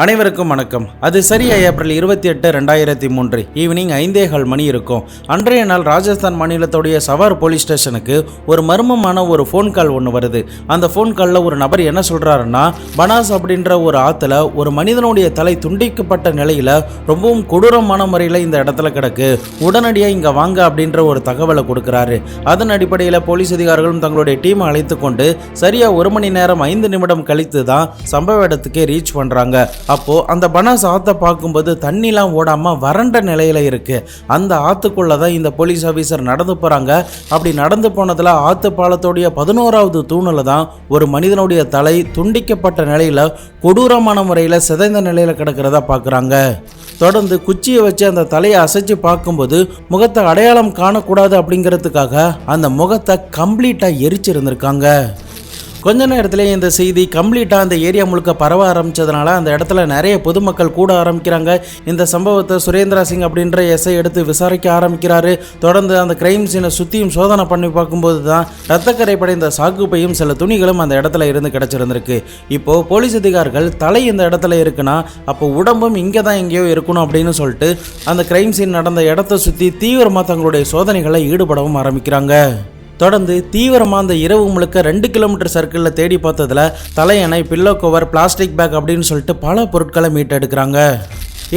அனைவருக்கும் வணக்கம். அது சரியா ஏப்ரல் 28, 2003 ஈவினிங் 5:15 மணி இருக்கும். அன்றைய நாள் ராஜஸ்தான் மாநிலத்துடைய சவார் போலீஸ் ஸ்டேஷனுக்கு ஒரு மர்மமான ஒரு ஃபோன் கால் ஒன்று வருது. அந்த ஃபோன் காலில் ஒரு நபர் என்ன சொல்கிறாருன்னா, பனாஸ் அப்படின்ற ஒரு ஆற்றுல ஒரு மனிதனுடைய தலை துண்டிக்கப்பட்ட நிலையில் ரொம்பவும் கொடூரமான முறையில் இந்த இடத்துல கிடக்கு, உடனடியாக இங்கே வாங்க அப்படின்ற ஒரு தகவலை கொடுக்குறாரு. அதன் அடிப்படையில் போலீஸ் அதிகாரிகளும் தங்களுடைய டீமை அழைத்து கொண்டு சரியாக 1 மணி நேரம் 5 நிமிடம் கழித்து தான் சம்பவ இடத்துக்கே ரீச் பண்ணுறாங்க. அப்போ அந்த பனாஸ் ஆற்றை பார்க்கும்போது தண்ணிலாம் ஓடாம வறண்ட நிலையில இருக்கு. அந்த ஆற்றுக்குள்ள தான் இந்த போலீஸ் ஆஃபீஸர் நடந்து போறாங்க. அப்படி நடந்து போனதுல ஆற்று பாலத்தோடைய 11வது தூணில் தான் ஒரு மனிதனுடைய தலை துண்டிக்கப்பட்ட நிலையில கொடூரமான முறையில் சிதைந்த நிலையில கிடக்கிறதா பார்க்குறாங்க. தொடர்ந்து குச்சியை வச்சு அந்த தலையை அசைச்சு பார்க்கும்போது முகத்தை அடையாளம் காணக்கூடாது அப்படிங்கிறதுக்காக அந்த முகத்தை கம்ப்ளீட்டாக எரிச்சிருந்திருக்காங்க. கொஞ்ச நேரத்தில் இந்த செய்தி கம்ப்ளீட்டாக அந்த ஏரியா முழுக்க பரவ ஆரம்பித்ததுனால அந்த இடத்துல நிறைய பொதுமக்கள் கூட ஆரம்பிக்கிறாங்க. இந்த சம்பவத்தை சுரேந்திரா சிங் அப்படின்ற எஸ்ஐ எடுத்து விசாரிக்க ஆரம்பிக்கிறாரு. தொடர்ந்து அந்த கிரைம் சீனை சுற்றியும் சோதனை பண்ணி பார்க்கும்போது தான் ரத்தக்கரை படைந்த சாக்குப்பையும் சில துணிகளும் அந்த இடத்துல இருந்து கிடச்சிருந்திருக்கு. இப்போது போலீஸ் அதிகாரிகள் தலை இந்த இடத்துல இருக்குன்னா அப்போ உடம்பும் இங்கே தான் எங்கேயோ இருக்கணும் அப்படின்னு சொல்லிட்டு அந்த கிரைம் சீன் நடந்த இடத்த சுற்றி தீவிரமாக தங்களுடைய சோதனைகளை ஈடுபடவும் ஆரம்பிக்கிறாங்க. தொடர்ந்து தீவிரமாக அந்த இரவு முழுக்க 2 கிலோமீட்டர் சர்க்கிளில் தேடி பார்த்ததில் தலையணை, பில்லோ கவர், பிளாஸ்டிக் பேக் அப்படின்னு சொல்லிட்டு பல பொருட்களை மீட்டெடுக்கிறாங்க.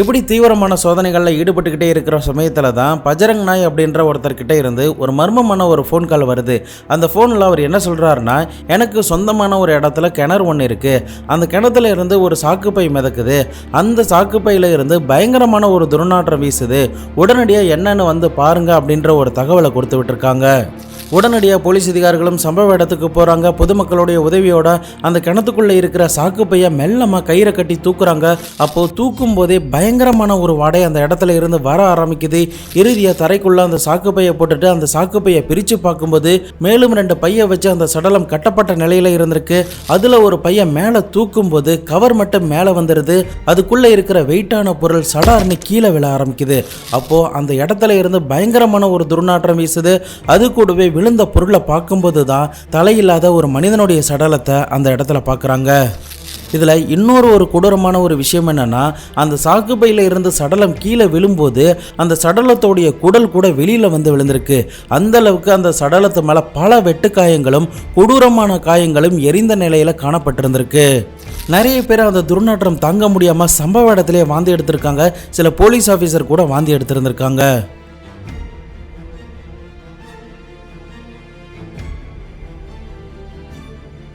இப்படி தீவிரமான சோதனைகளில் ஈடுபட்டுக்கிட்டே இருக்கிற சமயத்தில் தான் பஜரங் நாய் அப்படின்ற ஒருத்தர்கிட்ட இருந்து ஒரு மர்மமான ஒரு ஃபோன் கால் வருது. அந்த ஃபோனில் அவர் என்ன சொல்கிறாருன்னா, எனக்கு சொந்தமான ஒரு இடத்துல கிணறு ஒன்று இருக்குது, அந்த கிணத்துல இருந்து ஒரு சாக்குப்பை மிதக்குது, அந்த சாக்குப்பையில் இருந்து பயங்கரமான ஒரு துர்நாற்றம் வீசுது, உடனடியாக என்னன்னு வந்து பாருங்க அப்படின்ற ஒரு தகவலை கொடுத்து விட்டுருக்காங்க. உடனடியாக போலீஸ் அதிகாரிகளும் சம்பவ இடத்துக்கு போகிறாங்க. பொதுமக்களுடைய உதவியோட அந்த கிணத்துக்குள்ளே இருக்கிற சாக்குப்பையை மெல்லமாக கயிறை கட்டி தூக்குறாங்க. அப்போது தூக்கும் போதே பயங்கரமான ஒரு வாடை அந்த இடத்துல இருந்து வர ஆரம்பிக்குது. இறுதியாக தரைக்குள்ளே அந்த சாக்குப்பையை போட்டுட்டு அந்த சாக்குப்பையை பிரித்து பார்க்கும்போது மேலும் 2 பையை வச்சு அந்த சடலம் கட்டப்பட்ட நிலையில் இருந்திருக்கு. அதில் ஒரு பையை மேலே தூக்கும்போது கவர் மட்டும் மேலே வந்துடுது. அதுக்குள்ளே இருக்கிற வெயிட்டான பொருள் சடார்னு கீழே விழ ஆரம்பிக்குது. அப்போது அந்த இடத்துல இருந்து பயங்கரமான ஒரு துர்நாற்றம் வீசுது. அது கூடவே விழுந்த பொருளை பார்க்கும்போது தான் தலையில்லாத ஒரு மனிதனுடைய சடலத்தை அந்த இடத்துல பார்க்குறாங்க. இதில் இன்னொரு கொடூரமான ஒரு விஷயம் என்னன்னா, அந்த சாக்குப்பையில் இருந்து சடலம் கீழே விழும்போது அந்த சடலத்தோடைய குடல் கூட வெளியில் வந்து விழுந்திருக்கு. அந்த அளவுக்கு அந்த சடலத்து மேலே பல வெட்டுக்காயங்களும் கொடூரமான காயங்களும் எரிந்த நிலையில் காணப்பட்டிருந்திருக்கு. நிறைய பேர் அந்த துர்நாற்றம் தாங்க முடியாமல் சம்பவ இடத்திலே வாந்தி எடுத்திருக்காங்க. சில போலீஸ் ஆஃபீஸர் கூட வாந்தி எடுத்திருந்திருக்காங்க.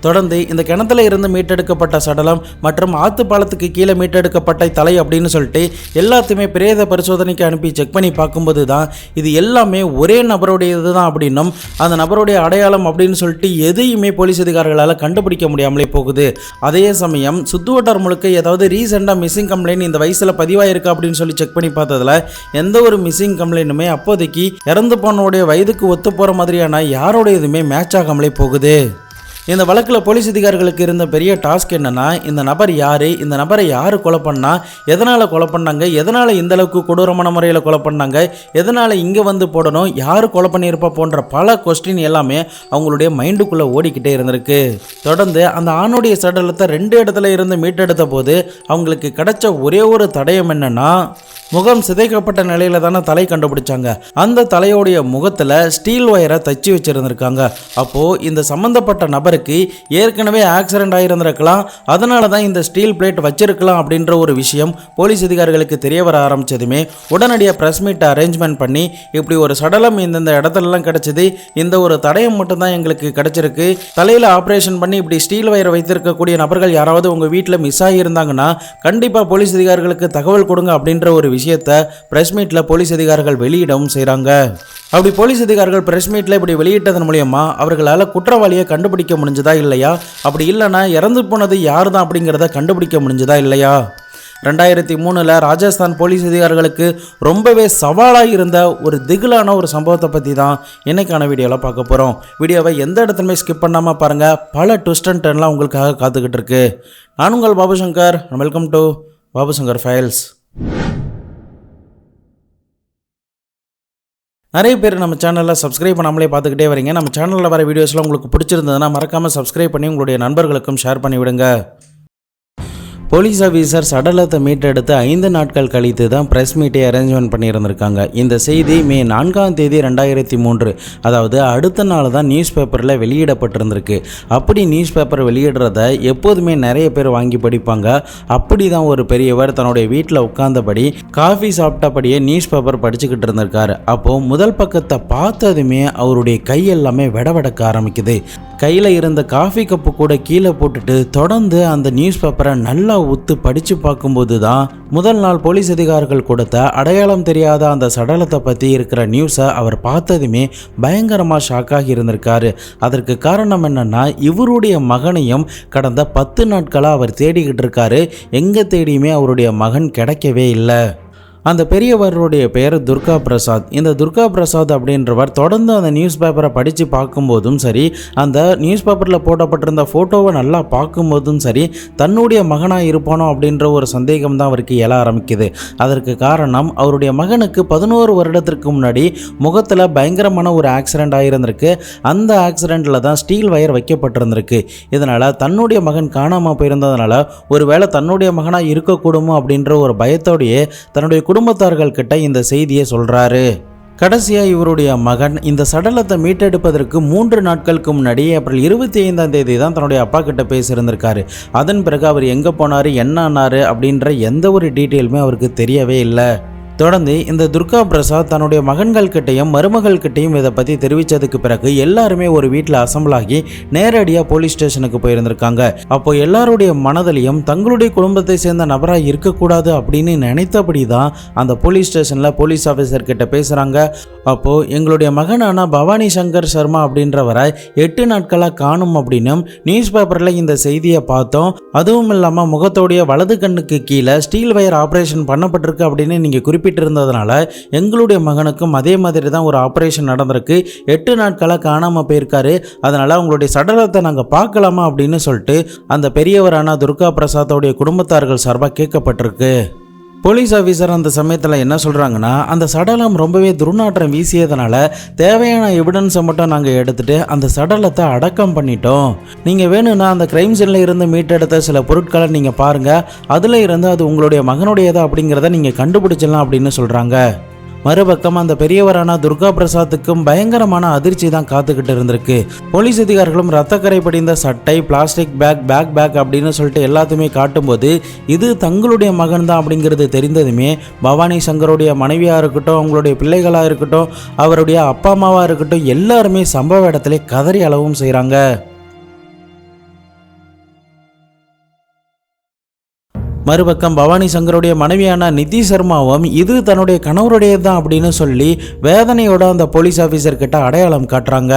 தொடர்ந்து இந்த கிணத்துல இருந்து மீட்டெடுக்கப்பட்ட சடலம் மற்றும் ஆத்து பாலத்துக்கு கீழே மீட்டெடுக்கப்பட்ட தலை அப்படின்னு சொல்லிட்டு எல்லாத்தையுமே பிரேத பரிசோதனைக்கு அனுப்பி செக் பண்ணி பார்க்கும்போது தான் இது எல்லாமே ஒரே நபருடையது தான் அப்படின்னும் அந்த நபருடைய அடையாளம் அப்படின்னு சொல்லிட்டு எதையுமே போலீஸ் அதிகாரிகளால் கண்டுபிடிக்க முடியாமலே போகுது. அதே சமயம் சுத்துவட்டார் முழுக்க ஏதாவது ரீசெண்டாக மிஸ்ஸிங் கம்ப்ளைண்ட் இந்த வயசில் பதிவாயிருக்கு அப்படின்னு சொல்லி செக் பண்ணி பார்த்ததில் எந்த ஒரு மிஸ்ஸிங் கம்ப்ளைண்ட்டுமே அப்போதைக்கு இறந்து போனவுடைய வயதுக்கு ஒத்து போகிற மாதிரியான யாரோடைய இதுவுமே மேட்ச் ஆகாமலே போகுது. இந்த வழக்கில் போலீஸ் அதிகாரிகளுக்கு இருந்த பெரிய டாஸ்க் என்னன்னா, இந்த நபர் யார், இந்த நபரை யார் கொலை பண்ணா, எதனால் கொலை பண்ணாங்க, எதனால் இந்த அளவுக்கு கொடூரமான முறையில் கொலை பண்ணாங்க, எதனால் இங்கே வந்து போடணும், யார் கொலை பண்ணியிருப்பா போன்ற பல கொஸ்டின் எல்லாமே அவங்களுடைய மைண்டுக்குள்ளே ஓடிக்கிட்டே இருந்திருக்கு. தொடர்ந்து அந்த ஆணுடைய சடலத்தை 2 இடத்துல இருந்து மீட்டெடுத்த போது அவங்களுக்கு கிடைச்ச ஒரே ஒரு தடயம் என்னன்னா, முகம் சிதைக்கப்பட்ட நிலையில தானே தலை கண்டுபிடிச்சாங்க. அந்த தலையோடைய முகத்தில் ஸ்டீல் ஒயரை தச்சு வச்சிருந்திருக்காங்க. அப்போது இந்த சம்மந்தப்பட்ட நபருக்கு ஏற்கனவே ஆக்சிடென்ட் ஆகியிருந்திருக்கலாம், அதனால தான் இந்த ஸ்டீல் பிளேட் வச்சிருக்கலாம் அப்படின்ற ஒரு விஷயம் போலீஸ் அதிகாரிகளுக்கு தெரிய வர ஆரம்பித்ததுமே உடனடியாக ப்ரெஸ் மீட் அரேஞ்ச்மெண்ட் பண்ணி இப்படி ஒரு சடலம் இந்த இடத்துலலாம் கிடச்சிது, இந்த ஒரு தடயம் மட்டும்தான் எங்களுக்கு கிடச்சிருக்கு, தலையில் ஆப்ரேஷன் பண்ணி இப்படி ஸ்டீல் ஒயரை வைத்திருக்கக்கூடிய நபர்கள் யாராவது உங்கள் வீட்டில் மிஸ் ஆகியிருந்தாங்கன்னா கண்டிப்பாக போலீஸ் அதிகாரிகளுக்கு தகவல் கொடுங்க அப்படின்ற ஒரு விஷயத்தை பிரஸ் மீட்ல போலீஸ் அதிகாரிகள் வெளியிடவும் செய்கிறாங்க. அப்படி போலீஸ் அதிகாரிகள் பிரஸ் மீட்ல இப்படி வெளியிட்டதன் மூலமா அவர்களால் குற்றவாளியை கண்டுபிடிக்க முடிஞ்சதா இல்லையா, அப்படி இல்லைன்னா இறந்து போனது யார் தான் அப்படிங்கிறத கண்டுபிடிக்க முடிஞ்சதா இல்லையா? 2003 ராஜஸ்தான் போலீஸ் அதிகாரிகளுக்கு ரொம்பவே சவாலாக இருந்த ஒரு திகிலான ஒரு சம்பவத்தை பற்றி தான் இன்னைக்கான வீடியோவில் பார்க்க போகிறோம். வீடியோவை எந்த இடத்துலையுமே ஸ்கிப் பண்ணாமல் பாருங்கள். பல ட்விஸ்ட் அண்ட் டர்ன்லாம் உங்களுக்காக காத்துக்கிட்டு இருக்கு. நான் உங்கள் Babu Shankar. Welcome to Babu Shankar files. நிறைய பேர் நம்ம சேனலில் சப்ஸ்கிரைப் பண்ணாமலே பார்த்துக்கிட்டே வரீங்க. நம்ம சேனலில் வர வீடியோஸ்லாம் உங்களுக்கு பிடிச்சிருந்ததுன்னா மறக்காமல் சப்ஸ்கிரைப் பண்ணி உங்களுடைய நண்பர்களுக்கும் ஷேர் பண்ணி விடுங்க. போலீஸ் ஆஃபீஸர் சடலத்தை மீட்டெடுத்து 5 நாட்கள் கழித்து தான் ப்ரெஸ் மீட்டை அரேஞ்ச்மெண்ட் பண்ணியிருந்திருக்காங்க. இந்த செய்தி மே 4ஆம் தேதி 2003, அதாவது அடுத்த நாள் தான் நியூஸ் பேப்பரில் வெளியிடப்பட்டிருந்திருக்கு. அப்படி நியூஸ் பேப்பர் வெளியிடுறத எப்போதுமே நிறைய பேர் வாங்கி படிப்பாங்க. அப்படி தான் ஒரு பெரியவர் தன்னுடைய வீட்டில் உட்கார்ந்தபடி காஃபி சாப்பிட்டபடியே நியூஸ் பேப்பர் படிச்சுக்கிட்டு இருந்திருக்காரு. அப்போது முதல் பக்கத்தை பார்த்ததுமே அவருடைய கை எல்லாமே விடவடக்க ஆரம்பிக்குது. கையில் இருந்த காஃபி கப்பு கூட கீழே போட்டுட்டு தொடர்ந்து அந்த நியூஸ் பேப்பரை நல்லா உத்து படித்து பார்க்கும்போது தான் முதல் நாள் போலீஸ் அதிகாரிகள் கொடுத்த அடையாளம் தெரியாத அந்த சடலத்தை பற்றி இருக்கிற நியூஸை அவர் பார்த்ததுமே பயங்கரமாக ஷாக்காகி இருந்திருக்காரு. அதற்கு காரணம் என்னன்னா, இவருடைய மகனையும் கடந்த 10 நாட்களாக அவர் தேடிக்கிட்டு இருக்காரு. எங்கே தேடியுமே அவருடைய மகன் கிடைக்கவே இல்லை. அந்த பெரியவருடைய பெயர் துர்கா பிரசாத். இந்த துர்கா பிரசாத் அப்படின்றவர் தொடர்ந்து அந்த நியூஸ் பேப்பரை படித்து பார்க்கும்போதும் சரி, அந்த நியூஸ் பேப்பரில் போடப்பட்டிருந்த ஃபோட்டோவை நல்லா பார்க்கும்போதும் சரி, தன்னுடைய மகனாக இருப்பானோ அப்படின்ற ஒரு சந்தேகம் தான் அவருக்கு எழ ஆரம்பிக்குது. அதற்கு காரணம், அவருடைய மகனுக்கு 11 வருடத்திற்கு முன்னாடி முகத்தில் பயங்கரமான ஒரு ஆக்சிடெண்ட் ஆகியிருந்திருக்கு. அந்த ஆக்சிடெண்ட்டில் தான் ஸ்டீல் வயர் வைக்கப்பட்டிருந்திருக்கு. இதனால் தன்னுடைய மகன் காணாமல் போயிருந்ததுனால ஒருவேளை தன்னுடைய மகனாக இருக்கக்கூடுமோ அப்படின்ற ஒரு பயத்தோடையே தன்னுடைய குடும்பத்தார்கள் கிட்ட இந்த செய்தியை சொல்றாரு. கடைசியா இவருடைய மகன் இந்த சடலத்தை மீட்டெடுப்பதற்கு 3 நாட்களுக்கு முன்னாடி ஏப்ரல் 25ஆம் தேதி தான் தன்னுடைய அப்பா கிட்ட பேசியிருந்திருக்காரு. அதன் பிறகு அவர் எங்கே போனார், என்ன ஆனார் அப்படின்ற எந்த ஒரு டீட்டெயிலுமே அவருக்கு தெரியவே இல்லை. தொடர்ந்து இந்த துர்கா பிரசாத் தன்னுடைய மகன்கள் கிட்டையும் மருமகள் கிட்டையும் இதை பற்றி தெரிவித்ததுக்கு பிறகு எல்லாருமே ஒரு வீட்டில் அசம்பிள் ஆகி நேரடியாக போலீஸ் ஸ்டேஷனுக்கு போயிருந்திருக்காங்க. அப்போ எல்லாருடைய மனதிலையும் தங்களுடைய குடும்பத்தை சேர்ந்த நபராக இருக்கக்கூடாது அப்படின்னு நினைத்தபடி தான் அந்த போலீஸ் ஸ்டேஷனில் போலீஸ் ஆஃபீஸர் கிட்ட பேசுகிறாங்க. அப்போது எங்களுடைய மகனான பவானி சங்கர் சர்மா அப்படின்றவரை 8 நாட்களாக காணும் அப்படின்னும் நியூஸ் பேப்பரில் இந்த செய்தியை பார்த்தோம். அதுவும் இல்லாமல் முகத்தோடைய வலது கண்ணுக்கு கீழே ஸ்டீல் வயர் ஆப்ரேஷன் பண்ணப்பட்டிருக்கு அப்படின்னு நீங்கள் இருந்ததுனால எங்களுடைய மகனுக்கும் அதே மாதிரி தான் ஒரு ஆபரேஷன் நடந்திருக்கு. 8 நாட்களாக காணாமல் போயிருக்காரு. அதனால உங்களுடைய சடலத்தை நாங்கள் பார்க்கலாமா அப்படின்னு சொல்லிட்டு அந்த பெரியவரான துர்கா பிரசாத்தோடைய குடும்பத்தார்கள் சார்பாக கேட்கப்பட்டிருக்கு. போலீஸ் ஆஃபீஸர் அந்த சமயத்தில் என்ன சொல்கிறாங்கன்னா, அந்த சடலம் ரொம்பவே துர்நாற்றம் வீசியதுனால தேவையான எவிடன்ஸை மட்டும் நாங்கள் எடுத்துகிட்டு அந்த சடலத்தை அடக்கம் பண்ணிட்டோம். நீங்கள் வேணும்னா அந்த கிரைம் சீனில் இருந்து மீட்டெடுத்த சில பொருட்களை நீங்கள் பாருங்கள், அதில் இருந்து அது உங்களுடைய மகனுடையதா அப்படிங்கிறத நீங்கள் கண்டுபிடிச்சிடலாம் அப்படின்னு சொல்கிறாங்க. மறுபக்கம் அந்த பெரியவரான துர்கா பிரசாத்துக்கும் பயங்கரமான அதிர்ச்சி தான் காத்துக்கிட்டு இருந்திருக்கு. போலீஸ் அதிகாரிகளும் ரத்தக்கரை படிந்த சட்டை, பிளாஸ்டிக் பேக் அப்படின்னு சொல்லிட்டு எல்லாத்தையுமே காட்டும்போது இது தங்களுடைய மகன் தான் அப்படிங்கிறது தெரிந்ததுமே பவானி சங்கருடைய மனைவியாக இருக்கட்டும், அவங்களுடைய பிள்ளைகளாக இருக்கட்டும், அவருடைய அப்பா அம்மாவாக இருக்கட்டும், எல்லாருமே சம்பவ இடத்துல கதறி அளவும் செய்கிறாங்க. மறுபக்கம் பவானி சங்கருடைய மனைவியான நிதி சர்மாவும் இது தன்னுடைய கணவருடையது தான் அப்படின்னு சொல்லி வேதனையோட அந்த போலீஸ் ஆஃபீஸர் கிட்ட அடையாளம் காட்டுறாங்க.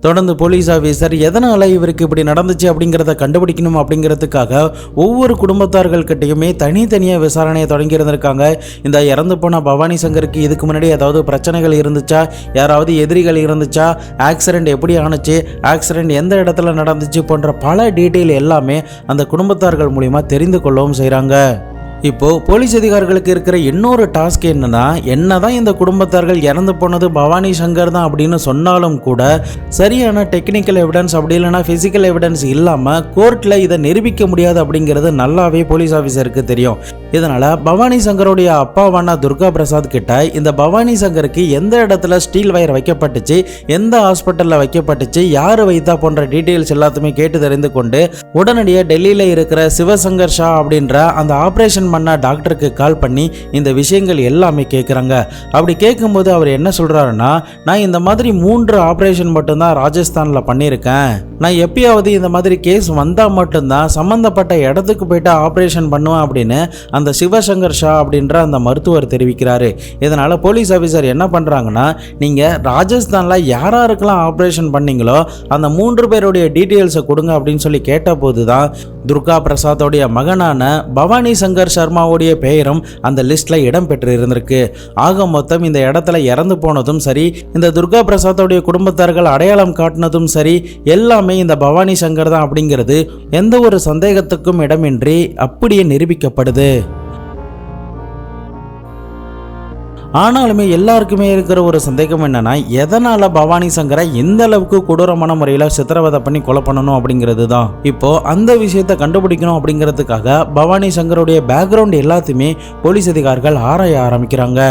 தொடர்ந்து போலீஸ் ஆஃபீஸர் எதனால் இவருக்கு இப்படி நடந்துச்சு அப்படிங்கிறத கண்டுபிடிக்கணும் அப்படிங்கிறதுக்காக ஒவ்வொரு குடும்பத்தார்கள்கிட்டையுமே தனித்தனியாக விசாரணையை தொடங்கி இருந்திருக்காங்க. இந்த இறந்து போன பவானி சங்கருக்கு இதுக்கு முன்னாடி ஏதாவது பிரச்சனைகள் இருந்துச்சா, யாராவது எதிரிகள் இருந்துச்சா, ஆக்சிடெண்ட் எப்படி ஆணுச்சு, ஆக்சிடெண்ட் எந்த இடத்துல நடந்துச்சு போன்ற பல டீட்டெயில் எல்லாமே அந்த குடும்பத்தார்கள் மூலிமா தெரிந்து கொள்ளவும் செய்கிறாங்க. இப்போ போலீஸ் அதிகாரிகளுக்கு இருக்கிற இன்னொரு டாஸ்க் என்னதான் இந்த குடும்பத்தார்கள் இறந்து போனது பவானி சங்கர் தான் அப்படின்னு சொன்னாலும் கூட சரியான டெக்னிக்கல் எவிடன்ஸ் அப்படி இல்லைன்னா பிசிக்கல் எவிடன்ஸ் இல்லாமல் கோர்ட்டில் இதை நிரூபிக்க முடியாது அப்படிங்கிறது நல்லாவே போலீஸ் ஆஃபீஸருக்கு தெரியும். இதனால பவானி சங்கருடைய அப்பாவான துர்கா பிரசாத் கிட்ட இந்த பவானி சங்கருக்கு எந்த இடத்துல ஸ்டீல் வயர் வைக்கப்பட்டுச்சு, எந்த ஹாஸ்பிட்டலில் வைக்கப்பட்டுச்சு, யார் வைத்தா போன்ற டீட்டெயில்ஸ் எல்லாத்தையுமே கேட்டு தெரிந்து கொண்டு உடனடியாக டெல்லியில் இருக்கிற சிவசங்கர் ஷா அப்படின்ற அந்த ஆப்ரேஷன் பண்ண டாக்டருக்கு கால் பண்ணி இந்த விஷயங்கள் எல்லாமே கேட்குறாங்க. அப்படி கேட்கும்போது அவர் என்ன சொல்கிறாருன்னா, நான் இந்த மாதிரி 3 ஆப்ரேஷன் மட்டும்தான் ராஜஸ்தானில் பண்ணியிருக்கேன். நான் எப்பயாவது இந்த மாதிரி கேஸ் வந்தால் மட்டும்தான் சம்மந்தப்பட்ட இடத்துக்கு போயிட்டு ஆப்ரேஷன் பண்ணுவேன் அப்படின்னு அந்த சிவசங்கர் ஷா அப்படின்ற அந்த மருத்துவர் தெரிவிக்கிறாரு. இதனால் போலீஸ் ஆஃபீஸர் என்ன பண்ணுறாங்கன்னா, நீங்கள் ராஜஸ்தானில் யாராருக்கெல்லாம் ஆப்ரேஷன் பண்ணீங்களோ அந்த 3 பேருடைய டீட்டெயில்ஸை கொடுங்க அப்படின்னு சொல்லி கேட்ட போது தான் துர்கா பிரசாத்தோடைய மகனான பவானி சங்கர் சர்மாவுடைய பெயரும் அந்த லிஸ்ட்டில் இடம் பெற்று இருந்திருக்கு. ஆக மொத்தம் இந்த இடத்துல இறந்து போனதும் சரி, இந்த துர்கா பிரசாத்தோடைய குடும்பத்தார்கள் அடையாளம் காட்டினதும் சரி, எல்லாமே இந்த பவானி சங்கர் தான் அப்படிங்கிறது எந்த ஒரு சந்தேகத்துக்கும் இடமின்றி அப்படியே நிரூபிக்கப்படுது. ஆனாலுமே எல்லாருக்குமே இருக்கிற ஒரு சந்தேகம் என்னன்னா, எதனால பவானி சங்கரை இந்த அளவுக்கு கொடூரமான முறையில் சித்திரவதை பண்ணி கொலை பண்ணணும் அப்படிங்கிறது தான். இப்போ அந்த விஷயத்தை கண்டுபிடிக்கணும் அப்படிங்கிறதுக்காக பவானி சங்கருடைய பேக்ரவுண்ட் எல்லாத்தையுமே போலீஸ் அதிகாரிகள் ஆராய ஆரம்பிக்கிறாங்க.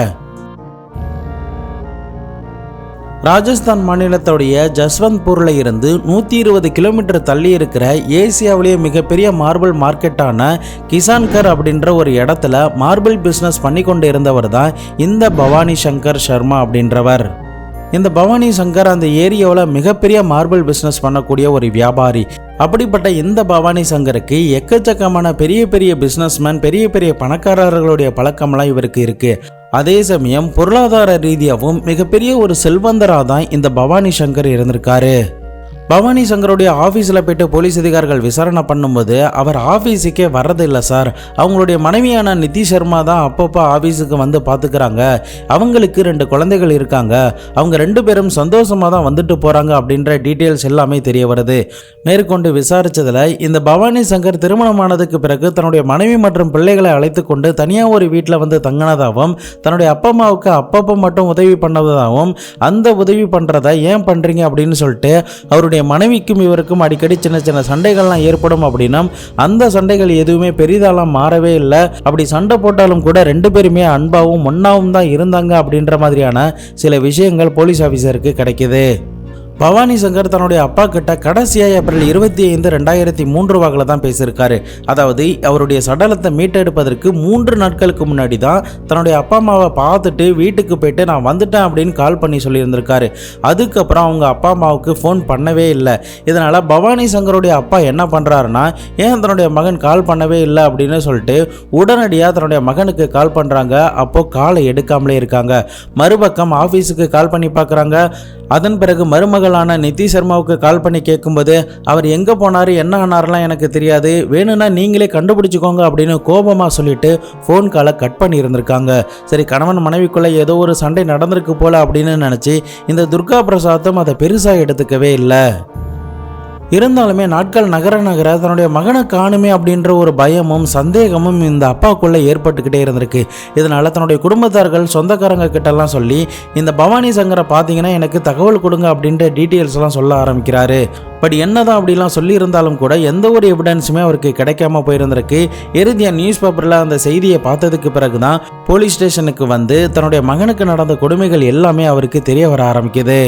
ராஜஸ்தான் மாநிலத்துடைய ஜஸ்வந்த்பூர்ல இருந்து 120 கிலோமீட்டர் தள்ளி இருக்கிற ஏசியாவிலேயே மிகப்பெரிய மார்பிள் மார்க்கெட்டான கிசான்கர் அப்படின்ற ஒரு இடத்துல மார்பிள் பிஸ்னஸ் பண்ணி கொண்டு இருந்தவர் தான் இந்த பவானி சங்கர் சர்மா அப்படின்றவர். இந்த பவானி சங்கர் அந்த ஏரியாவில் மிகப்பெரிய மார்பிள் பிஸ்னஸ் பண்ணக்கூடிய ஒரு வியாபாரி. அப்படிப்பட்ட இந்த பவானி சங்கருக்கு எக்கச்சக்கமான பெரிய பெரிய பிஸ்னஸ்மேன், பெரிய பெரிய பணக்காரர்களுடைய பழக்கம்லாம் இவருக்கு இருக்கு. அதே சமயம் பொருளாதார ரீதியாகவும் மிகப்பெரிய ஒரு செல்வந்தராக தான் இந்த பவானி சங்கர் இருந்திருக்காரு. பவானி சங்கருடைய ஆஃபீஸில் போய்ட்டு போலீஸ் அதிகாரிகள் விசாரணை பண்ணும்போது அவர் ஆஃபீஸுக்கே வர்றதில்லை சார், அவங்களுடைய மனைவியான நிதி சர்மா தான் அப்பப்போ ஆஃபீஸுக்கு வந்து பார்த்துக்கிறாங்க, அவங்களுக்கு 2 குழந்தைகள் இருக்காங்க, அவங்க 2 பேரும் சந்தோஷமாக தான் வந்துட்டு போகிறாங்க அப்படின்ற டீட்டெயில்ஸ் எல்லாமே தெரிய வருது. மேற்கொண்டு விசாரித்ததில் இந்த பவானி சங்கர் திருமணமானதுக்கு பிறகு தன்னுடைய மனைவி மற்றும் பிள்ளைகளை அழைத்து கொண்டு தனியாக ஒரு வீட்டில் வந்து தங்கினதாகவும், தன்னுடைய அப்பா அம்மாவுக்கு அப்பப்போ மட்டும் உதவி பண்ணதாகவும், அந்த உதவி பண்ணுறதை ஏன் பண்ணுறீங்க அப்படின்னு சொல்லிட்டு அவருடைய மனைவிக்கும் இவருக்கும் அடிக்கடி சின்ன சின்ன சண்டைகள்லாம் ஏற்படும் அப்படின்னா அந்த சண்டைகள் எதுவுமே பெரிதாலாம் மாறவே இல்லை. அப்படி சண்டை போட்டாலும் கூட 2 பேருமே அன்பாவும் ஒன்னாவும் தான் இருந்தாங்க அப்படின்ற மாதிரியான சில விஷயங்கள் போலீஸ் ஆஃபீஸருக்கு கிடைக்குது. பவானி சங்கர் தன்னுடைய அப்பா கிட்ட கடைசியாக ஏப்ரல் 25, 2003 வாக்கில் தான் பேசியிருக்காரு. அதாவது அவருடைய சடலத்தை மீட்டெடுப்பதற்கு 3 நாட்களுக்கு முன்னாடி தான் தன்னுடைய அப்பா அம்மாவை பார்த்துட்டு வீட்டுக்கு போயிட்டு நான் வந்துட்டேன் அப்படின்னு கால் பண்ணி சொல்லியிருந்திருக்காரு. அதுக்கப்புறம் அவங்க அப்பா அம்மாவுக்கு ஃபோன் பண்ணவே இல்லை. இதனால் பவானி சங்கருடைய அப்பா என்ன பண்ணுறாருன்னா, ஏன் தன்னுடைய மகன் கால் பண்ணவே இல்லை அப்படின்னு சொல்லிட்டு உடனடியாக தன்னுடைய மகனுக்கு கால் பண்ணுறாங்க. அப்போது காலை எடுக்காமலே இருக்காங்க. மறுபக்கம் ஆஃபீஸுக்கு கால் பண்ணி பார்க்குறாங்க. அதன் பிறகு மருமகளான நிதி சர்மாவுக்கு கால் பண்ணி கேட்கும்போது அவர் எங்கே போனார் என்ன ஆனார்லாம் எனக்கு தெரியாது, வேணும்னா நீங்களே கண்டுபிடிச்சிக்கோங்க அப்படின்னு கோபமாக சொல்லிட்டு ஃபோன் காலை கட் பண்ணி இருந்திருக்காங்க. சரி, கணவன் மனைவிக்குள்ளே ஏதோ ஒரு சண்டை நடந்திருக்கு போல அப்படின்னு நினச்சி இந்த துர்கா பிரசாத்தும் அதை பெருசாக எடுத்துக்கவே இல்லை. இருந்தாலுமே நாட்கள் நகர நகர தன்னுடைய மகனை காணுமே அப்படின்ற ஒரு பயமும் சந்தேகமும் இந்த அப்பாவுக்குள்ளே ஏற்பட்டுக்கிட்டே இருந்திருக்கு. இதனால் தன்னுடைய குடும்பத்தார்கள் சொந்தக்காரங்க கிட்டலாம் சொல்லி இந்த பவானி சங்கரை பார்த்தீங்கன்னா எனக்கு தகவல் கொடுங்க அப்படின்ற டீட்டெயில்ஸ்லாம் சொல்ல ஆரம்பிக்கிறாரு. பட் என்னதான் அப்படிலாம் சொல்லியிருந்தாலும் கூட எந்த ஒரு எவிடன்ஸுமே அவருக்கு கிடைக்காம போயிருந்திருக்கு. இறுதியாக நியூஸ் பேப்பரில் அந்த செய்தியை பார்த்ததுக்கு பிறகு தான் போலீஸ் ஸ்டேஷனுக்கு வந்து தன்னுடைய மகனுக்கு நடந்த கொடுமைகள் எல்லாமே அவருக்கு தெரிய வர ஆரம்பிக்குது.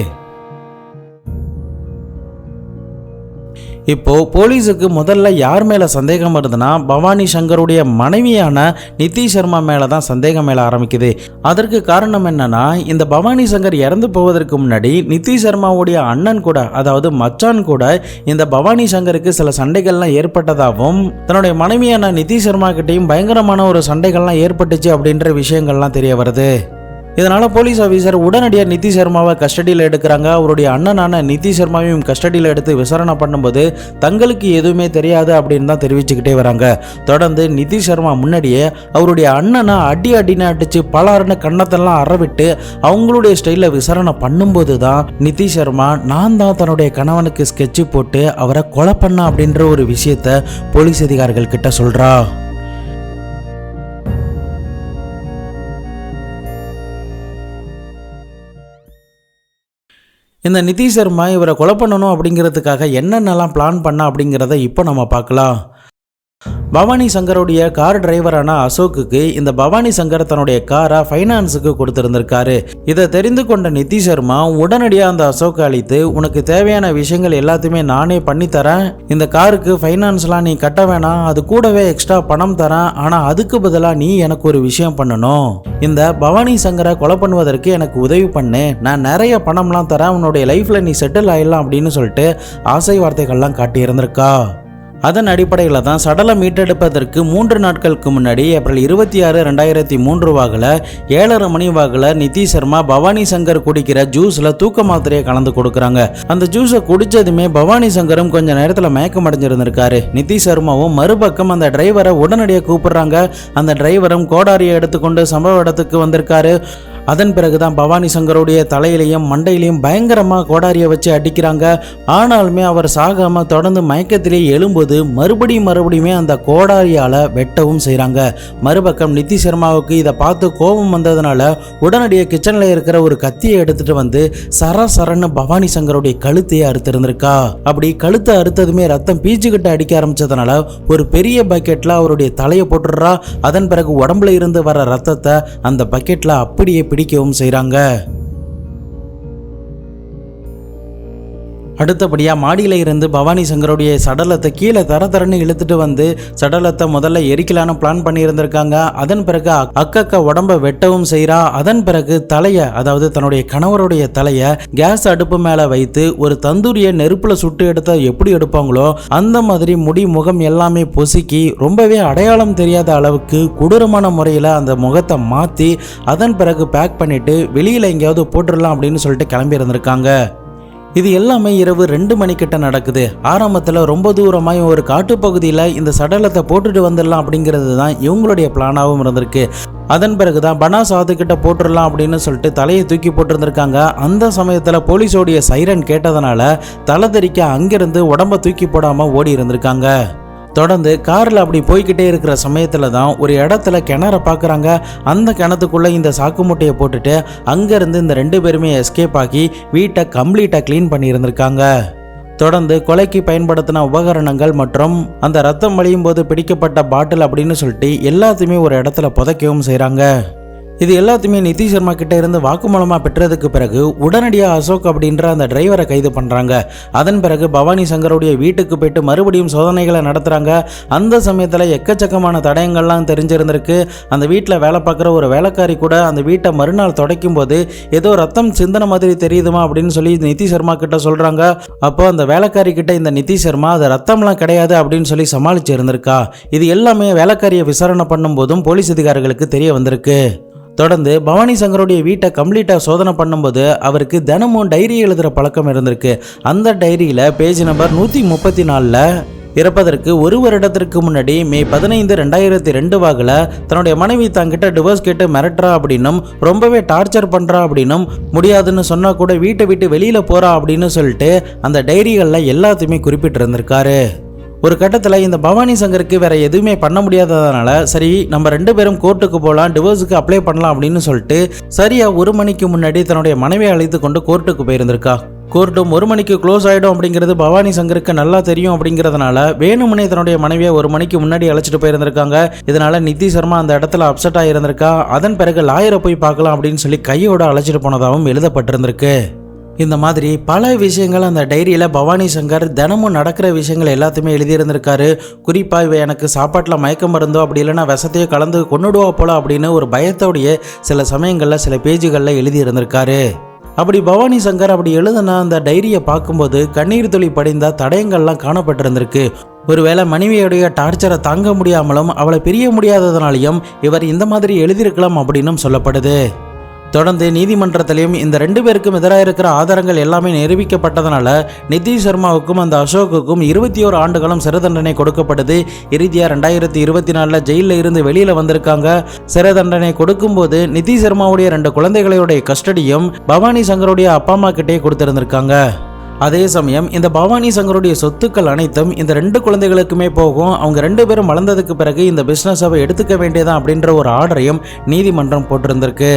இப்போ போலீஸுக்கு முதல்ல யார் மேலே சந்தேகம் வருதுன்னா, பவானி சங்கருடைய மனைவியான நிதி சர்மா மேலே தான் சந்தேகம் மேலே ஆரம்பிக்குது. அதற்கு காரணம் என்னன்னா, இந்த பவானி சங்கர் இறந்து போவதற்கு முன்னாடி நிதி சர்மாவுடைய அண்ணன் கூட, அதாவது மச்சான் கூட இந்த பவானி சங்கருக்கு சில சண்டைகள்லாம் ஏற்பட்டதாகவும், தன்னுடைய மனைவியான நிதி சர்மா கிட்டையும் பயங்கரமான ஒரு சண்டைகள்லாம் ஏற்பட்டுச்சு அப்படின்ற விஷயங்கள்லாம் தெரிய வருது. இதனால் போலீஸ் ஆஃபீஸர் உடனடியாக நிதி சர்மாவை கஸ்டடியில் எடுக்கிறாங்க. அவருடைய அண்ணனான நிதி சர்மாவையும் கஸ்டடியில் எடுத்து விசாரணை பண்ணும்போது தங்களுக்கு எதுவுமே தெரியாது அப்படின்னு தான் தெரிவிச்சுக்கிட்டே வராங்க. தொடர்ந்து நிதி சர்மா முன்னாடியே அவருடைய அண்ணனை அடின்னு அடித்து பலாருன்னு கண்ணத்தெல்லாம் அறவிட்டு அவங்களுடைய ஸ்டைலில் விசாரணை பண்ணும்போது தான் நிதி சர்மா நான் தான் தன்னுடைய கணவனுக்கு ஸ்கெட்சு போட்டு அவரை கொலை பண்ண அப்படின்ற ஒரு விஷயத்த போலீஸ் அதிகாரிகள் கிட்ட சொல்கிறா. இந்த நிதி சர்மா இவரை கொலை பண்ணணும் அப்படிங்கிறதுக்காக என்னென்னலாம் பிளான் பண்ண அப்படிங்கிறத இப்போ நம்ம பார்க்கலாம். பவானி சங்கருடைய கார் டிரைவரான அசோக்குக்கு இந்த பவானி சங்கர் தன்னுடைய காரை ஃபைனான்ஸுக்கு கொடுத்துருந்திருக்காரு. இதை தெரிந்து கொண்ட நிதி சர்மா உடனடியாக அந்த அசோக்கை அழைத்து, உனக்கு தேவையான விஷயங்கள் எல்லாத்தையுமே நானே பண்ணித்தரேன், இந்த காருக்கு ஃபைனான்ஸ்லாம் நீ கட்ட வேணாம், அது கூடவே எக்ஸ்ட்ரா பணம் தரேன், ஆனால் அதுக்கு பதிலாக நீ எனக்கு ஒரு விஷயம் பண்ணணும், இந்த பவானி சங்கரை கொலை பண்ணுவதற்கு எனக்கு உதவி பண்ணு, நான் நிறைய பணம்லாம் தரேன், உன்னுடைய லைஃப்பில் நீ செட்டில் ஆயிடலாம் அப்படின்னு சொல்லிட்டு ஆசை வார்த்தைகள்லாம் காட்டி இருந்திருக்கா. அதன் அடிப்படையில் தான் சடலம் மீட்டெடுப்பதற்கு 3 நாட்களுக்கு முன்னாடி ஏப்ரல் 26, 2003 வாக்கில் 7:30 மணி வாக்கில் நிதி சர்மா பவானி சங்கர் குடிக்கிற ஜூஸில் தூக்க மாத்திரையை கலந்து கொடுக்குறாங்க. அந்த ஜூஸை குடித்ததுமே பவானி சங்கரும் கொஞ்சம் நேரத்தில் மயக்கம் அடைஞ்சிருந்திருக்காரு. நிதி சர்மாவும் மறுபக்கம் அந்த டிரைவரை உடனடியாக கூப்பிடுறாங்க. அந்த டிரைவரும் கோடாரியை எடுத்துக்கொண்டு சம்பவ இடத்துக்கு வந்திருக்காரு. அதன் பிறகுதான் பவானி சங்கருடைய தலையிலையும் மண்டையிலையும் பயங்கரமாக கோடாரியை வச்சு அடிக்கிறாங்க. ஆனாலுமே அவர் சாகாமல் தொடர்ந்து மயக்கத்திலேயே எழும்போது இருக்கும்போது மறுபடியுமே அந்த கோடாரியால வெட்டவும் செய்றாங்க. மறுபக்கம் நிதி சர்மாவுக்கு இதை பார்த்து கோபம் வந்ததுனால உடனடியாக கிச்சன்ல இருக்கிற ஒரு கத்தியை எடுத்துட்டு வந்து சரன்னு பவானி சங்கருடைய கழுத்தையே அறுத்திருந்திருக்கா. அப்படி கழுத்தை அறுத்ததுமே ரத்தம் பீச்சுக்கிட்ட அடிக்க ஆரம்பிச்சதுனால ஒரு பெரிய பக்கெட்ல அவருடைய தலையை போட்டுடுறா. அதன் பிறகு உடம்புல இருந்து வர ரத்தத்தை அந்த பக்கெட்ல அப்படியே பிடிக்கவும் செய்றாங்க. அடுத்தபடியாக மாடியில் இருந்து பவானி சங்கருடைய சடலத்தை கீழே தரன்னு இழுத்துட்டு வந்து சடலத்தை முதல்ல எரிக்கலான்னு பிளான் பண்ணியிருந்திருக்காங்க. அதன் பிறகு அக்கா உடம்பை வெட்டவும் செய்கிறா. அதன் பிறகு தலையை, அதாவது தன்னுடைய கணவருடைய தலையை கேஸ் அடுப்பு மேலே வைத்து ஒரு தந்தூரியை நெருப்பில் சுட்டு எடுத்த எப்படி எடுப்பாங்களோ அந்த மாதிரி முடி முகம் எல்லாமே பொசுக்கி ரொம்பவே அடையாளம் தெரியாத அளவுக்கு கொடூரமான முறையில் அந்த முகத்தை மாற்றி அதன் பிறகு பேக் பண்ணிட்டு வெளியில் எங்கேயாவது போட்டுடலாம் அப்படின்னு சொல்லிட்டு கிளம்பி இருந்திருக்காங்க. இது எல்லாமே இரவு 2 மணிக்கிட்ட நடக்குது. ஆரம்பத்தில் ரொம்ப தூரமாக ஒரு காட்டுப்பகுதியில் இந்த சடலத்தை போட்டுட்டு வந்துடலாம் அப்படிங்கிறது தான் இவங்களுடைய பிளானாகவும் இருந்திருக்கு. அதன் பிறகுதான் பனாஸ் ஆத்துக்கிட்ட போட்டுடலாம் அப்படின்னு சொல்லிட்டு தலையை தூக்கி போட்டிருந்திருக்காங்க. அந்த சமயத்தில் போலீஸோடைய சைரன் கேட்டதுனால தலை தெறிக்க அங்கிருந்து உடம்ப தூக்கி போடாமல் ஓடி இருந்திருக்காங்க. தொடர்ந்து காரில் அப்படி போய்கிட்டே இருக்கிற சமயத்தில் தான் ஒரு இடத்துல கிணற பார்க்குறாங்க. அந்த கிணத்துக்குள்ளே இந்த சாக்கு மூட்டையை போட்டுட்டு அங்கேருந்து இந்த 2 பேருமே எஸ்கேப் ஆகி வீட்டை கம்ப்ளீட்டாக க்ளீன் பண்ணியிருந்திருக்காங்க. தொடர்ந்து கொலைக்கு பயன்படுத்தின உபகரணங்கள் மற்றும் அந்த ரத்தம் வழியும் போது பிடிக்கப்பட்ட பாட்டில் அப்படின்னு சொல்லிட்டு எல்லாத்தையுமே ஒரு இடத்துல புதைக்கவும் செய்கிறாங்க. இது எல்லாத்தையுமே நிதி சர்மா கிட்ட இருந்து வாக்குமூலமாக பெற்றதுக்கு பிறகு உடனடியாக அசோக் அப்படின்ற அந்த டிரைவரை கைது பண்ணுறாங்க. அதன் பிறகு பவானி சங்கருடைய வீட்டுக்கு போயிட்டு மறுபடியும் சோதனைகளை நடத்துகிறாங்க. அந்த சமயத்தில் எக்கச்சக்கமான தடயங்கள்லாம் தெரிஞ்சிருந்திருக்கு. அந்த வீட்டில் வேலை பார்க்குற ஒரு வேலைக்காரி கூட அந்த வீட்டை மறுநாள் துடைக்கும் போது ஏதோ ரத்தம் சிந்தன மாதிரி தெரியுதுமா அப்படின்னு சொல்லி நிதி சர்மா கிட்ட சொல்கிறாங்க. அப்போ அந்த வேலைக்காரி கிட்ட இந்த நிதி சர்மா அது ரத்தம்லாம் கிடையாது அப்படின்னு சொல்லி சமாளிச்சு இருந்திருக்கா. இது எல்லாமே வேலைக்காரியை விசாரணை பண்ணும் போதும் போலீஸ் அதிகாரிகளுக்கு தெரிய வந்திருக்கு. தொடர்ந்து பவானி சங்கருடைய வீட்டை கம்ப்ளீட்டாக சோதனை பண்ணும்போது அவருக்கு தினமும் டைரி எழுதுகிற பழக்கம் இருந்திருக்கு. அந்த டைரியில் பேஜ் நம்பர் 134 இறப்பதற்கு 1 வருடத்திற்கு முன்னாடி மே 15, 2002 வாக்கில் தன்னுடைய மனைவி தங்கிட்ட டிவோர்ஸ் கேட்டு மிரட்டுறா அப்படின்னும் ரொம்பவே டார்ச்சர் பண்ணுறா அப்படின்னும் முடியாதுன்னு சொன்னால் கூட வீட்டை விட்டு வெளியில் போகிறா அப்படின்னு சொல்லிட்டு அந்த டைரிகளில் எல்லாத்தையுமே குறிப்பிட்டு இருந்திருக்காரு. ஒரு கட்டத்தில் இந்த பவானி சங்கருக்கு வேற எதுவுமே பண்ண முடியாததுனால சரி நம்ம 2 பேரும் கோர்ட்டுக்கு போகலாம், டிவோர்ஸுக்கு அப்ளை பண்ணலாம் அப்படின்னு சொல்லிட்டு சரியா 1 மணிக்கு முன்னாடி தன்னுடைய மனைவியை அழைத்து கொண்டு கோர்ட்டுக்கு போயிருந்திருக்கா. கோர்ட்டும் 1 மணிக்கு க்ளோஸ் ஆகிடும் அப்படிங்கிறது பவானி சங்கருக்கு நல்லா தெரியும். அப்படிங்கிறதுனால வேணுமுனே தன்னுடைய மனைவியை 1 மணிக்கு முன்னாடி அழைச்சிட்டு போயிருந்திருக்காங்க. இதனால நிதி சர்மா அந்த இடத்துல அப்செட் ஆகியிருந்திருக்கா. அதன் பிறகு லாயரை போய் பார்க்கலாம் அப்படின்னு சொல்லி கையோட அழைச்சிட்டு போனதாகவும் எழுதப்பட்டிருந்திருக்கு. இந்த மாதிரி பல விஷயங்கள் அந்த டைரியில் பவானி சங்கர் தினமும் நடக்கிற விஷயங்கள் எல்லாத்தையுமே எழுதியிருந்திருக்காரு. குறிப்பாக இவ எனக்கு சாப்பாட்டில் மயக்கம் மருந்தோ அப்படி இல்லைன்னா விஷத்தையோ கலந்து கொன்னுடுவா போல அப்படின்னு ஒரு பயத்தோடைய சில சமயங்களில் சில பேஜுகளில் எழுதியிருந்திருக்காரு. அப்படி பவானி சங்கர் அப்படி எழுதுனா அந்த டைரியை பார்க்கும்போது கண்ணீர் துளி படிந்த தடயங்கள்லாம் காணப்பட்டிருந்திருக்கு. ஒருவேளை மனைவியுடைய டார்ச்சரை தாங்க முடியாமலும் அவளை பிரிய முடியாததுனாலையும் இவர் இந்த மாதிரி எழுதியிருக்கலாம் அப்படின்னும் சொல்லப்படுது. தொடர்ந்து நீதிமன்றத்திலையும் இந்த 2 பேருக்கும் எதிராக இருக்கிற ஆதாரங்கள் எல்லாமே நிரூபிக்கப்பட்டதனால நிதி சர்மாவுக்கும் அந்த அசோக்குக்கும் 21 ஆண்டுகளும் சிறை தண்டனை கொடுக்கப்படுது. இறுதியாக 2024 ஜெயிலில் இருந்து வெளியில் வந்திருக்காங்க. சிறை தண்டனை கொடுக்கும்போது நிதி சர்மாவுடைய 2 குழந்தைகளுடைய கஸ்டடியும் பவானி சங்கருடைய அப்பா அம்மா கிட்டே கொடுத்திருந்திருக்காங்க. அதே சமயம் இந்த பவானி சங்கருடைய சொத்துக்கள் அனைத்தும் இந்த 2 குழந்தைகளுக்குமே போகும். அவங்க 2 பேரும் வளர்ந்ததுக்கு பிறகு இந்த பிஸ்னஸை எடுத்துக்க வேண்டியதான் அப்படின்ற ஒரு ஆர்டரையும் நீதிமன்றம் போட்டிருந்திருக்கு.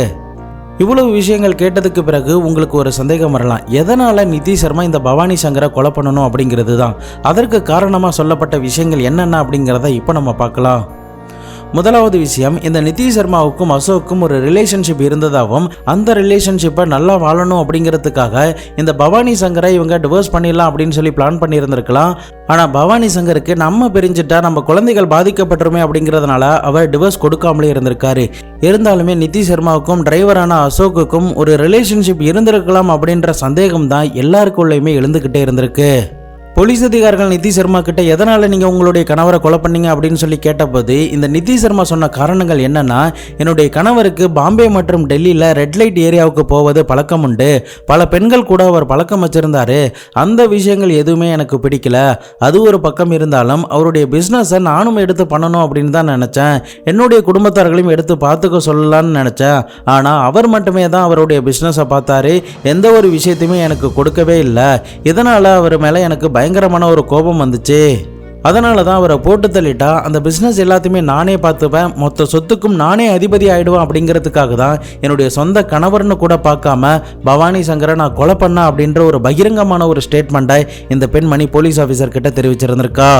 இவ்வளவு விஷயங்கள் கேட்டதுக்கு பிறகு உங்களுக்கு ஒரு சந்தேகம் வரலாம், எதனால நிதி சர்மா இந்த பவானி சங்கரை கொலை பண்ணணும் அப்படிங்கிறது தான். அதற்கு காரணமாக சொல்லப்பட்ட விஷயங்கள் என்னென்ன அப்படிங்கிறத இப்போ நம்ம பார்க்கலாம். முதலாவது விஷயம், இந்த நிதி சர்மாவுக்கும் அசோக்கும் ஒரு ரிலேஷன்ஷிப் இருந்ததாகவும் அந்த ரிலேஷன்ஷிப்பை நல்லா வாழணும் அப்படிங்கிறதுக்காக இந்த பவானி சங்கரை இவங்க டிவோர்ஸ் பண்ணிடலாம் அப்படின்னு சொல்லி பிளான் பண்ணியிருந்திருக்கலாம். ஆனால் பவானி சங்கருக்கு நம்ம பிரிஞ்சுட்டா நம்ம குழந்தைகள் பாதிக்கப்பட்டுருமே அப்படிங்கிறதுனால அவர் டிவோர்ஸ் கொடுக்காமலே இருந்திருக்காரு. இருந்தாலுமே நிதி சர்மாவுக்கும் டிரைவரான அசோக்குக்கும் ஒரு ரிலேஷன்ஷிப் இருந்திருக்கலாம் அப்படின்ற சந்தேகம் தான் எல்லாருக்குள்ளேயுமே எழுந்துக்கிட்டே இருந்திருக்கு. போலீஸ் அதிகாரிகள் நிதி சர்மா கிட்ட எதனால நீங்க உங்களுடைய கணவரை கொலை பண்ணீங்க அப்படின்னு சொல்லி கேட்டபோது இந்த நிதி சர்மா சொன்ன காரணங்கள் என்னன்னா, என்னுடைய கணவருக்கு பாம்பே மற்றும் டெல்லியில ரெட் லைட் ஏரியாவுக்கு போவது பழக்கம் உண்டு, பல பெண்கள் கூட அவர் பழக்கம் வச்சிருந்தாரு, அந்த விஷயங்கள் எதுவுமே எனக்கு பிடிக்கல. அது ஒரு பக்கம் இருந்தாலும் அவருடைய பிஸ்னஸை நானும் எடுத்து பண்ணணும் அப்படின்னு தான் நினைச்சேன். என்னுடைய குடும்பத்தார்களையும் எடுத்து பார்த்துக்க சொல்லலான்னு நினைச்சேன். ஆனா அவர் மட்டுமே தான் அவருடைய பிஸ்னஸை பார்த்தாரு, எந்த ஒரு விஷயத்தையுமே எனக்கு கொடுக்கவே இல்லை. இதனால அவர் மேல எனக்கு பயங்கரமான ஒரு கோபம் வந்துச்சு. அதனால தான் அவரை போட்டு தள்ளிட்டா அந்த பிஸ்னஸ் எல்லாத்தையுமே நானே பார்த்துப்பேன், மொத்த சொத்துக்கும் நானே அதிபதி ஆயிடுவேன் அப்படிங்கிறதுக்காக தான் என்னுடைய சொந்த கணவர்னு கூட பார்க்காம பவானி சங்கரை நான் கொலை பண்ண அப்படின்ற ஒரு பகிரங்கமான ஒரு ஸ்டேட்மெண்ட்டை இந்த பெண்மணி போலீஸ் ஆஃபீஸர் கிட்ட தெரிவிச்சிருந்திருக்கா.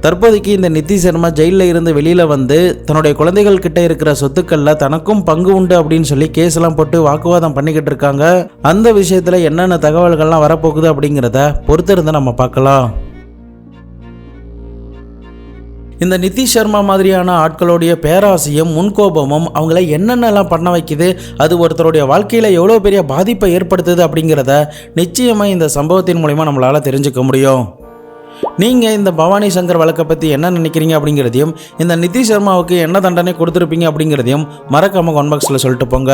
தற்போதைக்கு இந்த நித்தி சர்மா ஜெயிலில் இருந்து வெளியில் வந்து தன்னுடைய குழந்தைகள் கிட்ட இருக்கிற சொத்துக்களில் தனக்கும் பங்கு உண்டு அப்படின்னு சொல்லி கேஸ்லாம் போட்டு வாக்குவாதம் பண்ணிக்கிட்டு இருக்காங்க. அந்த விஷயத்தில் என்னென்ன தகவல்கள்லாம் வரப்போகுது அப்படிங்கிறத பொறுத்திருந்து நம்ம பார்க்கலாம். இந்த நிதிஷ் சர்மா மாதிரியான ஆட்களுடைய பேராசையும் முன்கோபமும் அவங்கள என்னென்னலாம் பண்ண வைக்குது, அது ஒருத்தருடைய வாழ்க்கையில் எவ்வளோ பெரிய பாதிப்பை ஏற்படுத்துது அப்படிங்கிறத நிச்சயமாக இந்த சம்பவத்தின் மூலிமா நம்மளால் தெரிஞ்சுக்க முடியும். நீங்கள் இந்த பவானி சங்கர் வழக்கை பற்றி என்ன நினைக்கிறீங்க அப்படிங்கிறதையும், இந்த நிதிஷ் சர்மாவுக்கு என்ன தண்டனை கொடுத்துருப்பீங்க அப்படிங்கிறதையும் மறக்காமல் கான்பாக்ஸில் சொல்லிட்டு போங்க.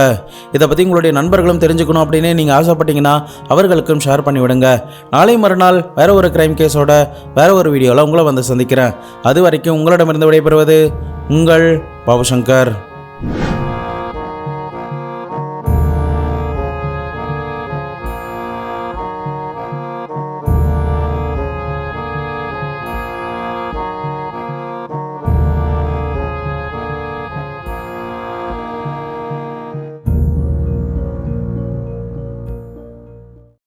இதை பற்றி உங்களுடைய நண்பர்களும் தெரிஞ்சுக்கணும் அப்படின்னு நீங்கள் ஆசைப்பட்டீங்கன்னா அவர்களுக்கும் ஷேர் பண்ணி விடுங்க. நாளை மறுநாள் வேற ஒரு கிரைம் கேஸோட வேற ஒரு வீடியோவில் உங்களை வந்து சந்திக்கிறேன். அது வரைக்கும் உங்களிடமிருந்து விடைபெறுவது உங்கள் பாபுசங்கர்.